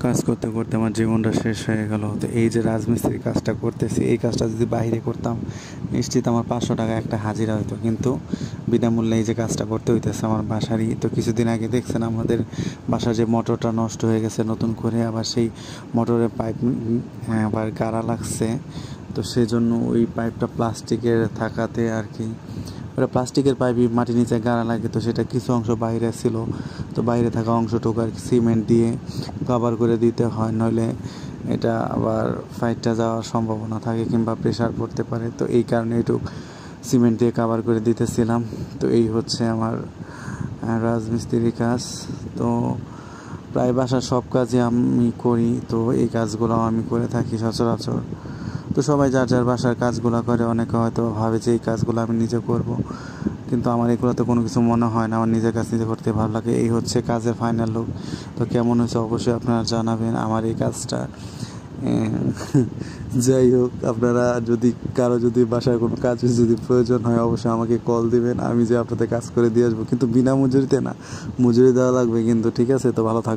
কাজ করতে করতে আমার জীবনটা শেষ হয়ে গেল। তো এই যে রাজমিস্ত্রির কাজটা করতেছি, এই কাজটা যদি বাইরে করতাম নিশ্চিত আমার 500 টাকা একটা হাজিরা হতো, কিন্তু বিনামূল্যে এই যে কাজটা করতে হইতেছে আমার বাসারই। তো কিছুদিন আগে দেখছেন আমাদের বাসার যে মোটরটা নষ্ট হয়ে গেছে, নতুন করে আবার সেই মোটরের পাইপ আবার গাড়া লাগছে। তো সেই জন্য ওই পাইপটা প্লাস্টিকের থাকাতে আর কি, ওটা প্লাস্টিকের পাইপই মাটির নিচে গাড়া লাগে, তো সেটা কিছু অংশ বাইরে ছিল। তো বাইরে থাকা অংশটুকু আর কি সিমেন্ট দিয়ে কভার করে দিতে হয়, নইলে এটা আবার ফাইটটা যাওয়ার সম্ভাবনা থাকে কিংবা প্রেশার পড়তে পারে। তো এই কারণে একটু সিমেন্ট দিয়ে কভার করে দিতেছিলাম। তো এই হচ্ছে আমার রাজমিস্ত্রির কাজ। তো প্রায় বাসার সব কাজই আমি করি, তো এই কাজগুলো আমি করে থাকি সচরাচর। তো সবাই যার যার বাসার কাজগুলো করে, অনেকে হয়তো ভাবে যে এই কাজগুলো আমি নিজে করব, কিন্তু আমার এগুলোতে কোনো কিছু মনে হয় না, আমার নিজের কাজ নিজে করতে ভালো লাগে। এই হচ্ছে কাজের ফাইনাল লুক। তো কেমন হয়েছে অবশ্যই আপনারা জানাবেন আমার এই কাজটা। যাই হোক, আপনারা যদি বাসায় কোনো কাজ যদি প্রয়োজন হয় অবশ্যই আমাকে কল দিবেন, আমি যে আপনাদের কাজ করে দিয়ে আসবো, কিন্তু বিনা মজুরিতে না, মজুরি দেওয়া লাগবে কিন্তু। ঠিক আছে, তো ভালো থাকবেন।